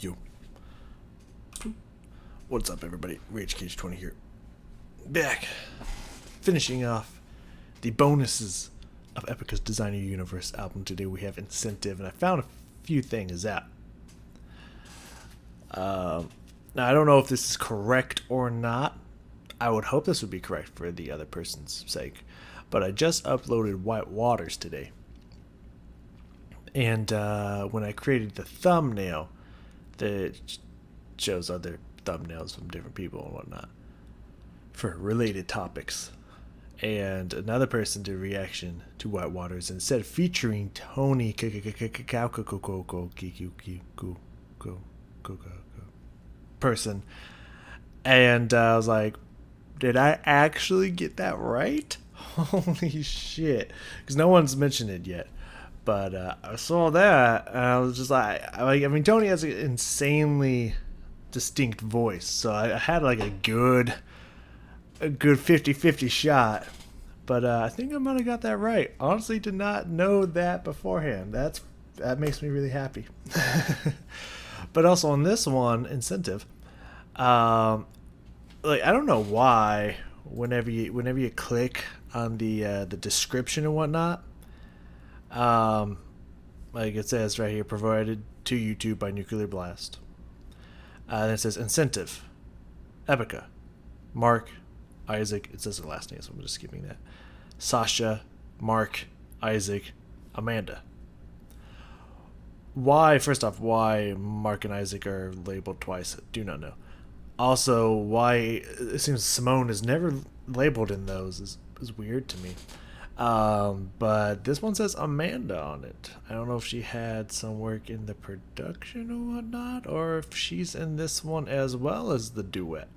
Yo. What's up, everybody? Rage Cage 20 here. Back. Finishing off the bonuses of Epica's Designer Universe album. Today we have Incentive, and I found a few things out. Now, I don't know if this is correct or not. I would hope this would be correct for the other person's sake. But I just uploaded White Waters today. And when I created the thumbnail that shows other thumbnails from different people and whatnot for related topics, and another person did a reaction to White Waters, and instead of featuring Tony person, and I was like, did I actually get that right? Holy shit, because no one's mentioned it yet. But I saw that, and I was just like, I mean, Tony has an insanely distinct voice, so I had like a good 50-50 shot. But I think I might have got that right. Honestly, did not know that beforehand. That makes me really happy. But also on this one, Incentive, like, I don't know why whenever you click on the description and whatnot, like it says right here, provided to YouTube by Nuclear Blast. Then it says Incentive, Epica, Mark, Isaac. It says the last name, so I'm just skipping that. Sasha, Mark, Isaac, Amanda. Why, first off, why Mark and Isaac are labeled twice, do not know. Also, why it seems Simone is never labeled in those is weird to me. But this one says Amanda on it. I don't know if she had some work in the production or whatnot, or if she's in this one as well as the duet.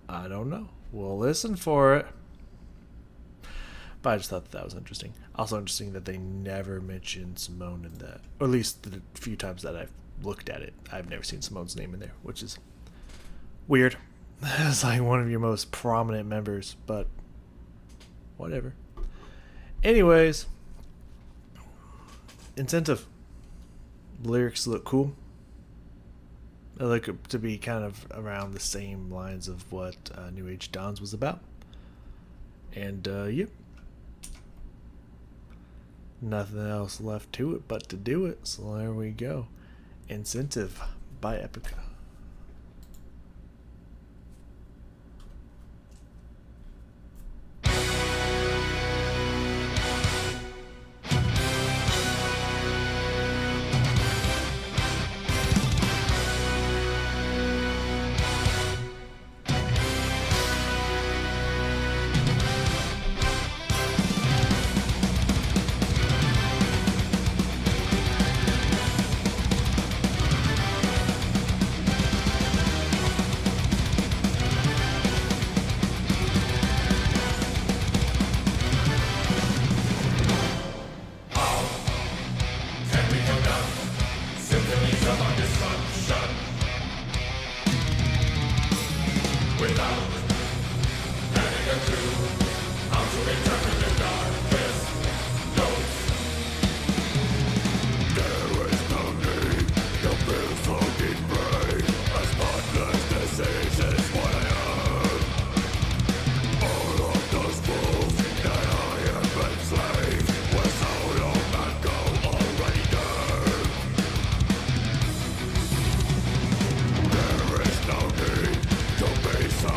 I don't know. We'll listen for it. But I just thought that was interesting. Also interesting that they never mentioned Simone in that. Or at least the few times that I've looked at it, I've never seen Simone's name in there, which is weird. It's like one of your most prominent members, but whatever. Anyways, Incentive. Lyrics look cool. They look to be kind of around the same lines of what New Age Dawns was about. And, yep. Nothing else left to it but to do it. So there we go. Incentive by Epica. So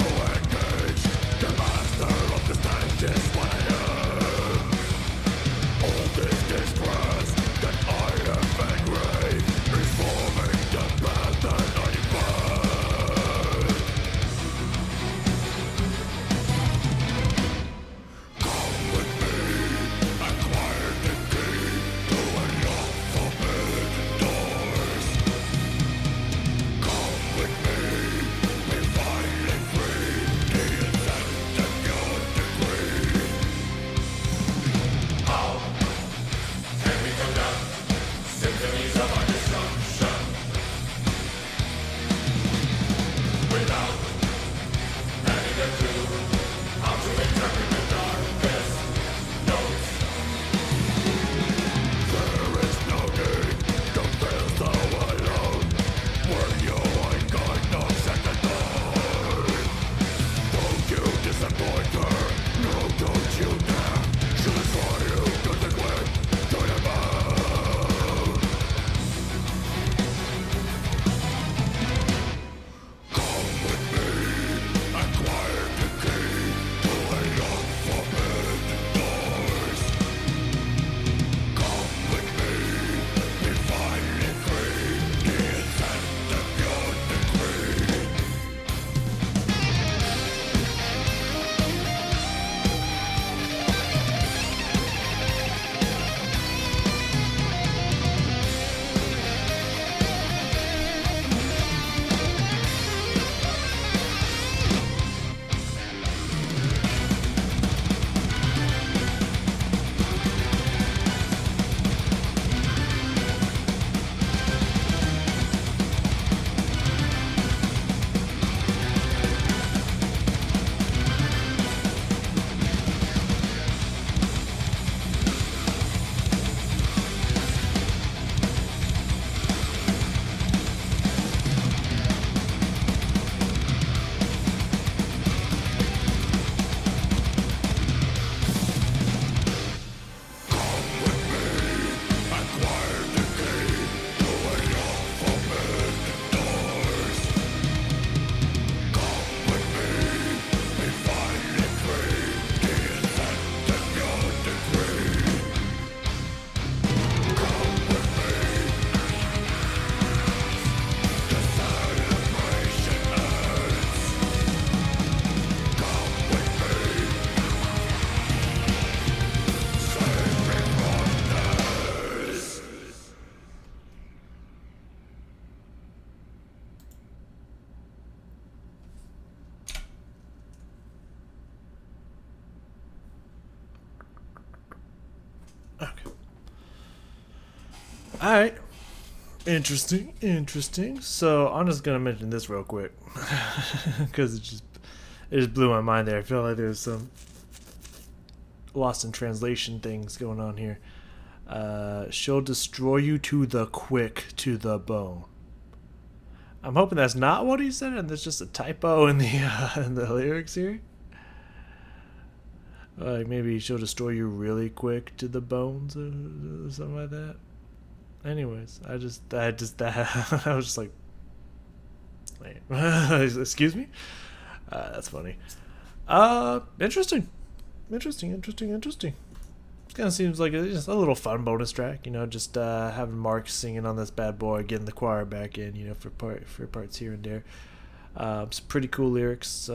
All right. Interesting, interesting. So I'm just gonna mention this real quick because it just blew my mind there. I feel like there's some lost in translation things going on here. She'll destroy you to the quick, to the bone. I'm hoping that's not what he said, and there's just a typo in the lyrics here. Like maybe she'll destroy you really quick to the bones or something like that. Anyways, that I was just like, wait, excuse me. That's funny. Interesting, interesting. Kind of seems like just a little fun bonus track, just having Mark singing on this bad boy, getting the choir back in, for parts here and there. Some pretty cool lyrics,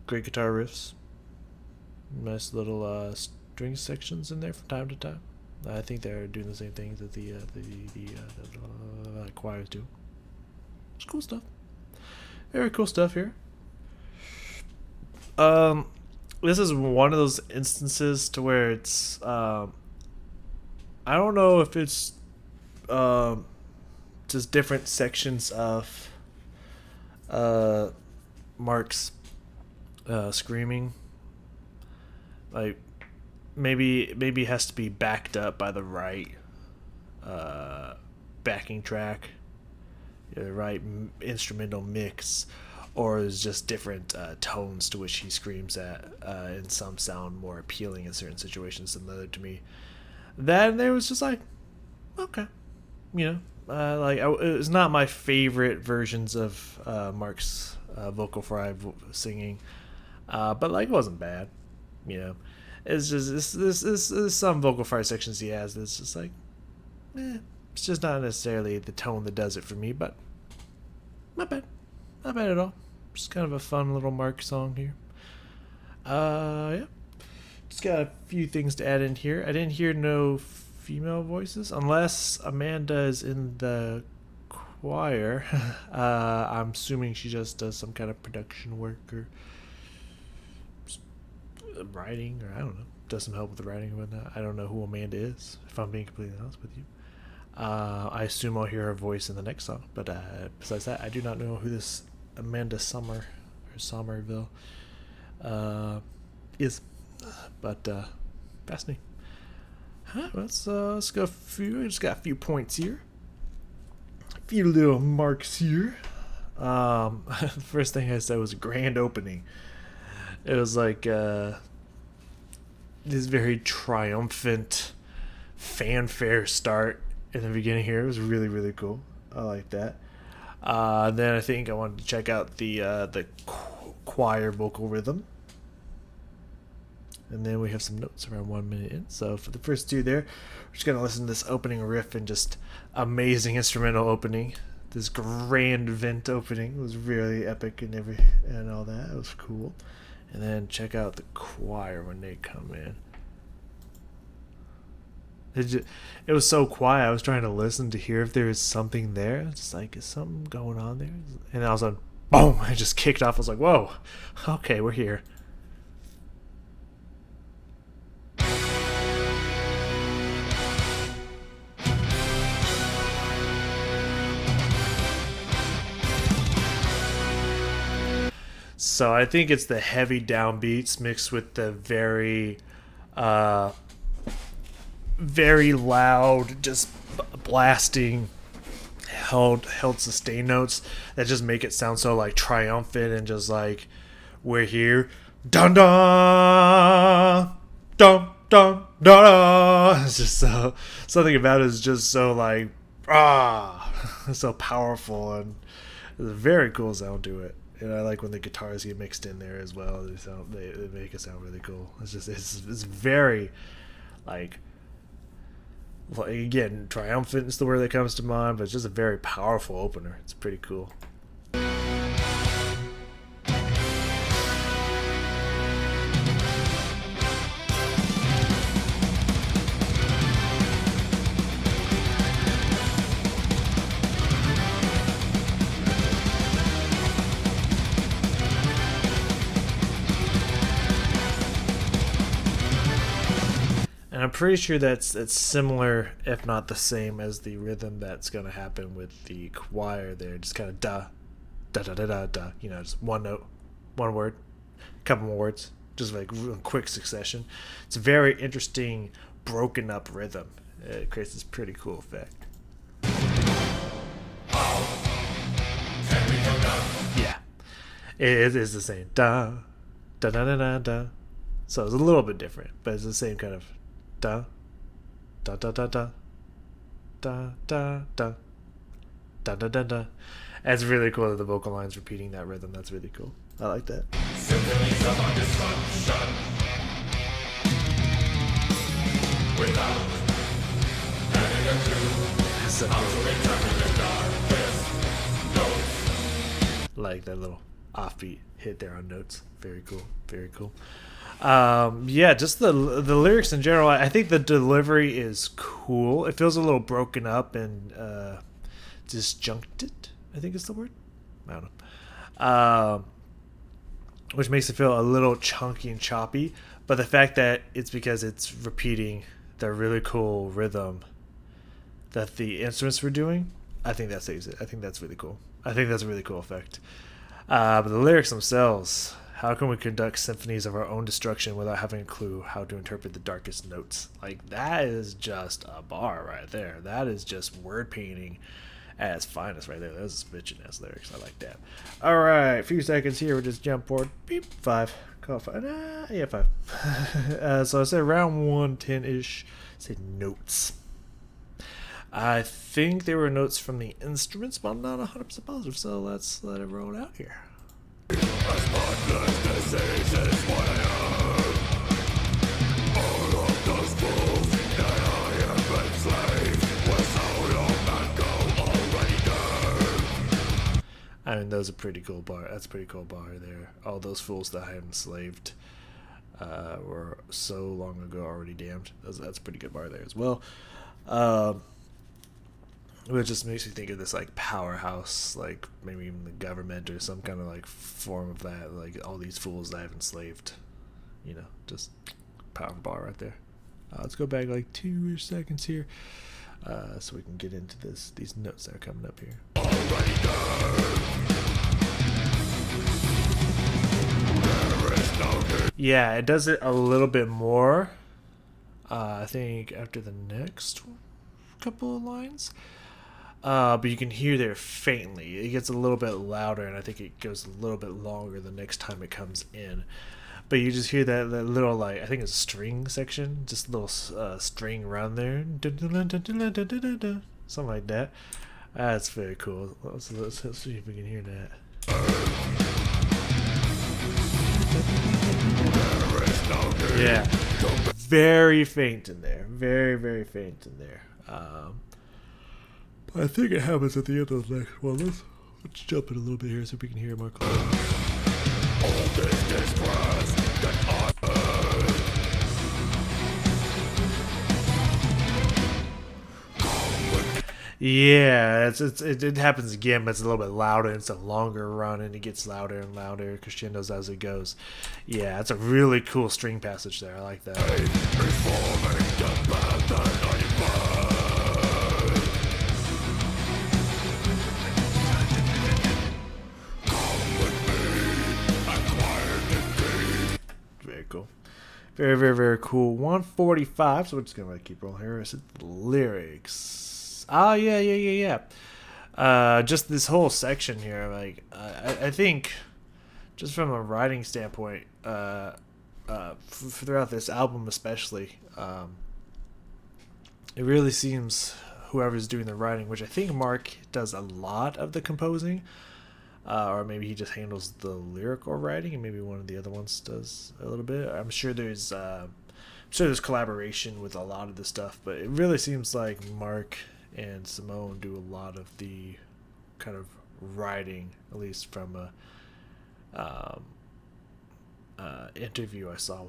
great guitar riffs, nice little string sections in there from time to time. I think they're doing the same things that the choirs do. It's cool stuff. Very cool stuff here. This is one of those instances to where it's I don't know if it's just different sections of Mark's screaming, like maybe it has to be backed up by the right backing track, the right instrumental mix, or is just different tones to which he screams at, and some sound more appealing in certain situations than the other to me. Then there was just like, okay, it was not my favorite versions of Mark's vocal fry singing, but like it wasn't bad, It's just this some vocal fry sections he has that's just like, it's just not necessarily the tone that does it for me, but not bad at all. Just kind of a fun little Mark song here. Yeah. Just got a few things to add in here. I didn't hear no female voices, unless Amanda is in the choir. I'm assuming she just does some kind of production work or writing, or I don't know. Does some help with the writing or whatnot. I don't know who Amanda is, if I'm being completely honest with you. I assume I'll hear her voice in the next song, but besides that, I do not know who this Amanda Somerville is, but fascinating. Let's go. I just got a few points here, a few little marks here. The first thing I said was grand opening. It was like this very triumphant fanfare start in the beginning here. It was really, really cool. I like that. Then I think I wanted to check out the choir vocal rhythm. And then we have some notes around 1 minute in. So for the first two there, we're just going to listen to this opening riff and just amazing instrumental opening. This grand vent opening was really epic and all that. It was cool. And then check out the choir when they come in. It was so quiet. I was trying to listen to hear if there was something there. It's just like, is something going on there? And then all of a sudden, boom! I just kicked off. I was like, whoa, okay, we're here. So I think it's the heavy downbeats mixed with the very loud, just blasting held sustain notes that just make it sound so like triumphant and just like, we're here, dun dun dun dun dun. It's just something about it is just so like so powerful, and there's a very cool sound to it. And I like when the guitars get mixed in there as well. They make it sound really cool. It's very like again, triumphant is the word that comes to mind, but it's just a very powerful opener. It's pretty cool. And I'm pretty sure that's similar, if not the same, as the rhythm that's gonna happen with the choir. There, just kind of da, da da da da da. You know, just one note, one word, a couple more words, just like real quick succession. It's a very interesting, broken up rhythm. It creates this pretty cool effect. Yeah, it is the same da da da da da da. So it's a little bit different, but it's the same kind of da da da da da da da da da da da da. And it's really cool that the vocal line's repeating that rhythm. That's really cool. I like that. Symphonies of destruction without adding a tune. So cool. Like that little offbeat hit there on notes. Very cool. Very cool. Yeah, just the lyrics in general. I think the delivery is cool. It feels a little broken up and disjuncted, I think is the word. I don't know. Which makes it feel a little chunky and choppy. But the fact that it's because it's repeating the really cool rhythm that the instruments were doing, I think that saves it. I think that's really cool. I think that's a really cool effect. But the lyrics themselves, how can we conduct symphonies of our own destruction without having a clue how to interpret the darkest notes? Like, that is just a bar right there. That is just word painting at its finest right there. Those are bitchin' ass lyrics. I like that. All right, a few seconds here. We'll just jump forward. Beep, 5. Call 5. Yeah, 5. So I said round 1, 10-ish. Say notes. I think they were notes from the instruments, but I'm not 100% positive, so let's let it roll out here. I mean, those are pretty cool bar. That's a pretty cool bar there. All those fools that I had enslaved were so long ago already damned. That's a pretty good bar there as well. It just makes me think of this like powerhouse, like maybe even the government or some kind of like form of that. Like all these fools that I've enslaved, you know, just power bar right there. Let's go back like 2-ish seconds here, so we can get into these notes that are coming up here. Yeah, it does it a little bit more. I think after the next couple of lines. But you can hear there faintly. It gets a little bit louder, and I think it goes a little bit longer the next time it comes in. But you just hear that little, like, I think it's a string section, just a little string around there. Something like that. That's very cool. Let's see if we can hear that. Yeah. Very faint in there. Very, very faint in there. I think it happens at the end of the next one. Let's jump in a little bit here so we can hear it more clearly. Yeah, it happens again, but it's a little bit louder. It's a longer run, and it gets louder and louder, crescendos as it goes. Yeah, it's a really cool string passage there. I like that. Very cool. Very, very, very cool. 145. So we're just gonna keep rolling here. I said lyrics. Oh yeah. Just this whole section here. Like I think, just from a writing standpoint, throughout this album especially, it really seems whoever's doing the writing, which I think Mark does a lot of the composing. Or maybe he just handles the lyrical writing, and maybe one of the other ones does a little bit. I'm sure there's collaboration with a lot of the stuff, but it really seems like Mark and Simone do a lot of the kind of writing, at least from a interview I saw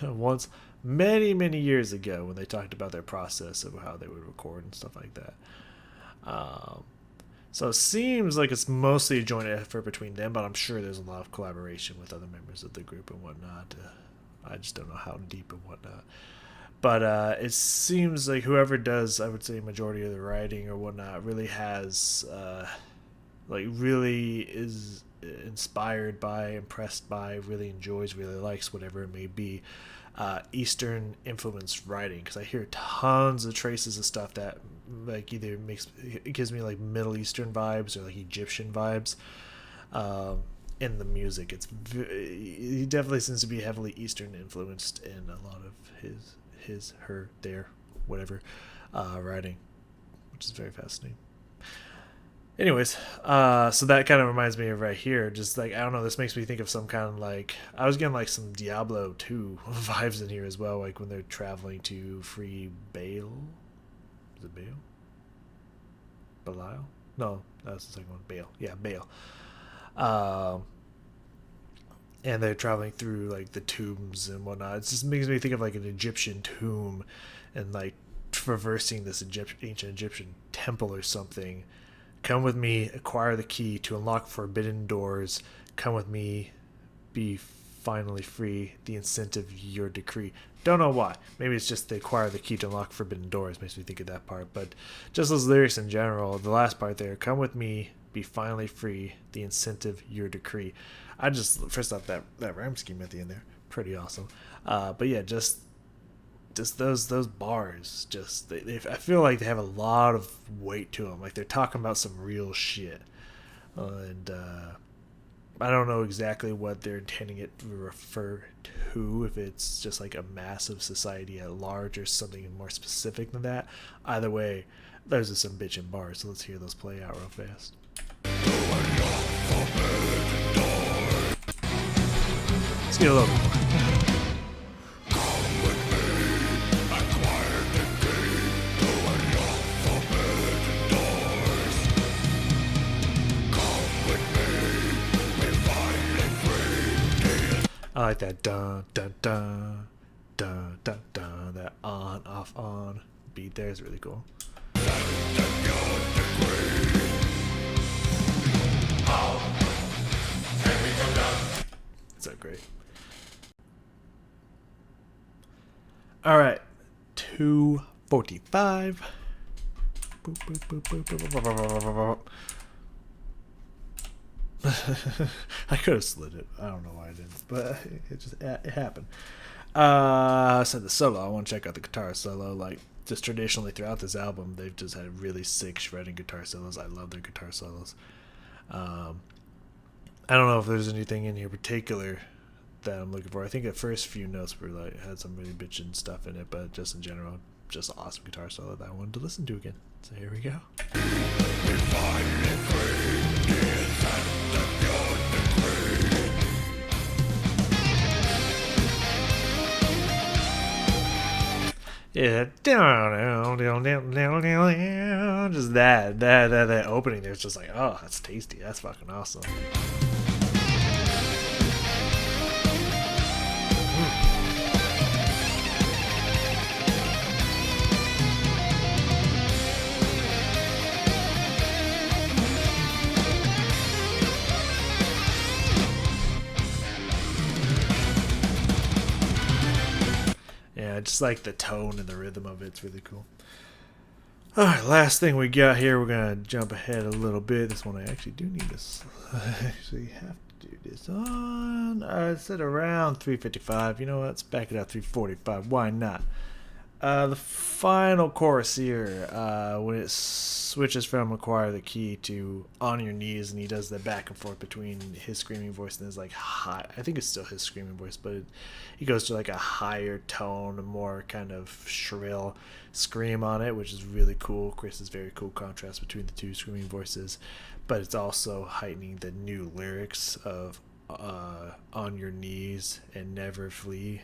once many years ago, when they talked about their process of how they would record and stuff like that. So it seems like it's mostly a joint effort between them, but I'm sure there's a lot of collaboration with other members of the group and whatnot. I just don't know how deep and whatnot. But it seems like whoever does, I would say, majority of the writing or whatnot, really has, like, really is inspired by, impressed by, really enjoys, really likes whatever it may be, Eastern influenced writing. Because I hear tons of traces of stuff that like either it gives me like Middle Eastern vibes or like Egyptian vibes. In the music, he definitely seems to be heavily Eastern influenced in a lot of his her their whatever writing, which is very fascinating. Anyways, so that kind of reminds me of right here. Just like, I don't know, this makes me think of some kind of like, I was getting like some Diablo 2 vibes in here as well, like when they're traveling to free Baal. Is it Baal? Belial? No, that's the second one. Baal. Yeah, Baal. And they're traveling through like the tombs and whatnot. It just makes me think of like an Egyptian tomb and like traversing this ancient Egyptian temple or something. Come with me, acquire the key to unlock forbidden doors. Come with me, be finally free. The incentive, your decree. Don't know why. Maybe it's just they acquire the key to unlock forbidden doors. Makes me think of that part. But just those lyrics in general, the last part there. Come with me, be finally free. The incentive, your decree. I just, first off, that rhyme scheme at the end there, pretty awesome. But yeah, just those bars, just I feel like they have a lot of weight to them. Like they're talking about some real shit, and I don't know exactly what they're intending it to refer to. If it's just like a massive society at large or something more specific than that. Either way, those are some bitchin' bars. So let's hear those play out real fast. Let's get a little more. I like that dun dun dun dun dun dun, that on off on beat there is really cool. So great. All right, 2:45. I could have slid it. I don't know why I didn't, but it happened. So the solo, I want to check out the guitar solo. Like, just traditionally throughout this album, they've just had really sick shredding guitar solos. I love their guitar solos. I don't know if there's anything in here particular that I'm looking for. I think the first few notes were like had some really bitchin' stuff in it, but just in general, just an awesome guitar solo that I wanted to listen to again. So here we go. Yeah, just that opening there is just like, oh, that's tasty. That's fucking awesome. Yeah, just like the tone and the rhythm of it's really cool. Alright, last thing we got here, we're gonna jump ahead a little bit. This one I actually do need this. I actually have to do this on. I said around 3:55. You know what? Let's back it up 3:45. Why not? The final chorus here, when it switches from acquire the key to on your knees, and he does the back and forth between his screaming voice and his like high, I think it's still his screaming voice, but he goes to like a higher tone, a more kind of shrill scream on it, which is really cool. Chris is very cool contrast between the two screaming voices, but it's also heightening the new lyrics of on your knees and never flee.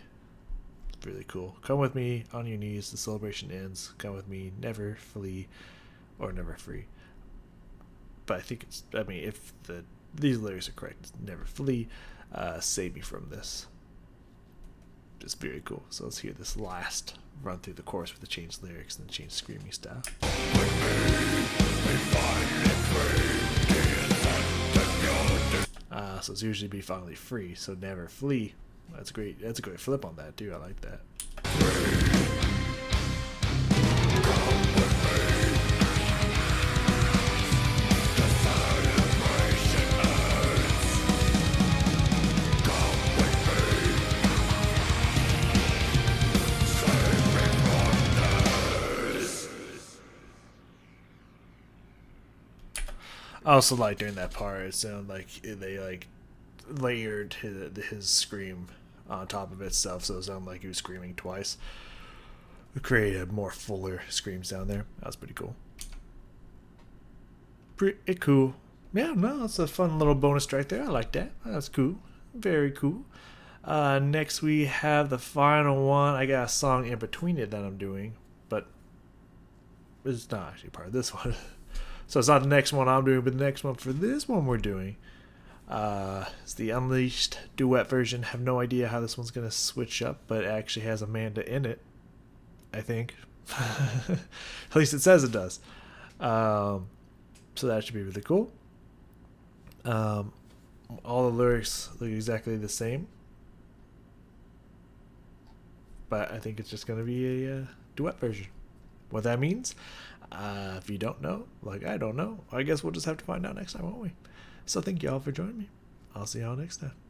Really cool. Come with me, on your knees, the celebration ends. Come with me, never flee or never free. But I think it's, I mean, if these lyrics are correct, it's never flee, save me from this. Just very cool. So let's hear this last run through the chorus with the changed lyrics and the changed screaming style. So it's usually be finally free, so never flee. That's great. That's a great flip on that too. I like that. I also like during that part, it sounded like they like layered his scream on top of itself, so it sounded like he was screaming twice. It created more fuller screams down there. That was pretty cool. Pretty cool. Yeah, no, that's a fun little bonus track there. I like that. That's cool. Very cool. Next we have the final one. I got a song in between it that I'm doing, but it's not actually part of this one. So it's not the next one I'm doing, but the next one for this one we're doing. It's the Unleashed duet version. Have no idea how this one's gonna switch up, but it actually has Amanda in it, I think. At least it says it does. So that should be really cool. All the lyrics look exactly the same, but I think it's just gonna be a duet version. What that means, if you don't know, like I don't know, I guess we'll just have to find out next time, won't we? So thank you all for joining me. I'll see y'all next time.